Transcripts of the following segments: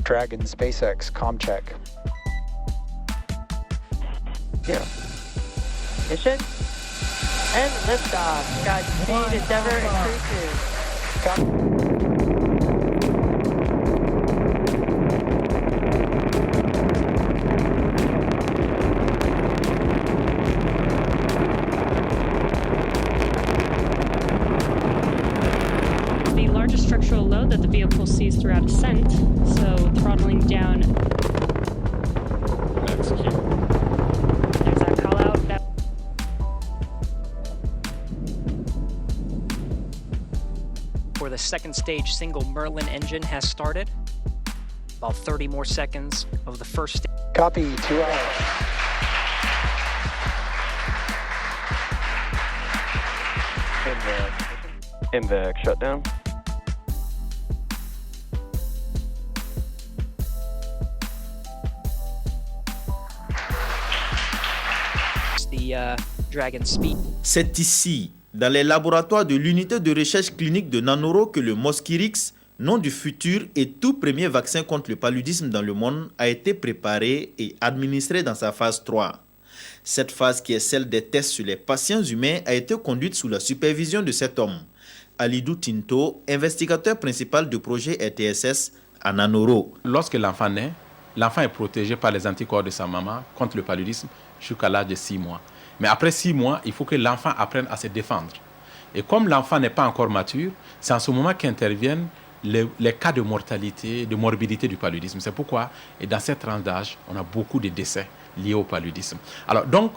Dragon SpaceX comm check. Zero. Mission. And liftoff. Got speed Endeavour increases. The largest structural load that the vehicle sees throughout ascent, so throttling down. Execute. There's that call out. For the second stage, single Merlin engine has started. About 30 more seconds of the first stage. Copy, 2 hours. MVAC shutdown. The Dragon Speed. C'est ici, dans les laboratoires de l'unité de recherche clinique de Nanoro, que le Mosquirix, nom du futur et tout premier vaccin contre le paludisme dans le monde, a été préparé et administré dans sa phase 3. Cette phase, qui est celle des tests sur les patients humains, a été conduite sous la supervision de cet homme, Alidou Tinto, investigateur principal du projet RTSS à Nanoro. Lorsque l'enfant naît, l'enfant est protégé par les anticorps de sa maman contre le paludisme jusqu'à l'âge de 6 mois. Mais après 6 mois, il faut que l'enfant apprenne à se défendre. Et comme l'enfant n'est pas encore mature, c'est en ce moment qu'interviennent les cas de mortalité, de morbidité du paludisme. C'est pourquoi, et dans cette tranche d'âge, on a beaucoup de décès liés au paludisme. Alors donc,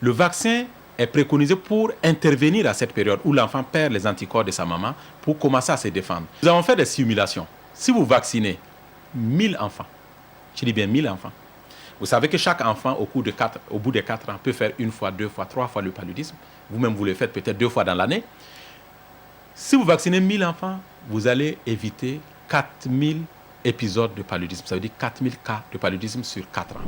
le vaccin est préconisé pour intervenir à cette période où l'enfant perd les anticorps de sa maman pour commencer à se défendre. Nous avons fait des simulations. Si vous vaccinez 1000 enfants, je dis bien 1000 enfants, vous savez que chaque enfant, au bout de 4 ans, peut faire 1 fois, 2 fois, 3 fois le paludisme. Vous-même, vous le faites peut-être 2 fois dans l'année. Si vous vaccinez 1000 enfants, vous allez éviter 4000 épisodes de paludisme. Ça veut dire 4000 cas de paludisme sur 4 ans.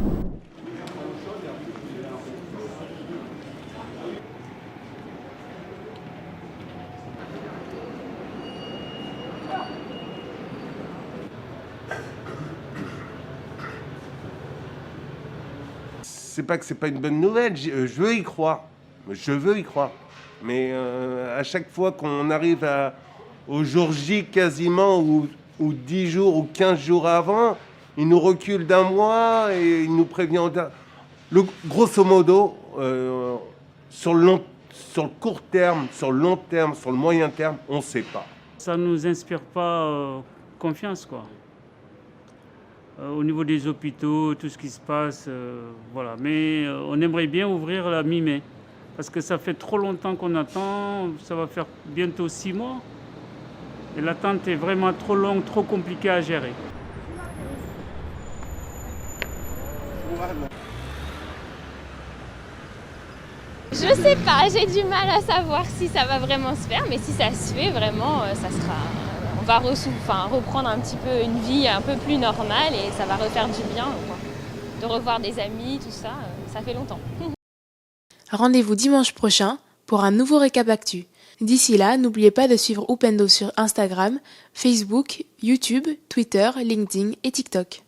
C'est pas que c'est pas une bonne nouvelle, je veux y croire. Je veux y croire. Mais à chaque fois qu'on arrive au jour J quasiment, ou 10 jours ou 15 jours avant, il nous recule d'1 mois et il nous prévient. Grosso modo, sur le court terme, sur le long terme, sur le moyen terme, on ne sait pas. Ça ne nous inspire pas confiance, quoi. Au niveau des hôpitaux, tout ce qui se passe, voilà. Mais on aimerait bien ouvrir la mi-mai. Parce que ça fait trop longtemps qu'on attend, ça va faire bientôt 6 mois. Et l'attente est vraiment trop longue, trop compliquée à gérer. Je sais pas, j'ai du mal à savoir si ça va vraiment se faire, mais si ça se fait vraiment, ça sera... On va reprendre un petit peu une vie un peu plus normale et ça va refaire du bien, quoi. De revoir des amis, tout ça, ça fait longtemps. Rendez-vous dimanche prochain pour un nouveau récap actu. D'ici là, n'oubliez pas de suivre Upendo sur Instagram, Facebook, YouTube, Twitter, LinkedIn et TikTok.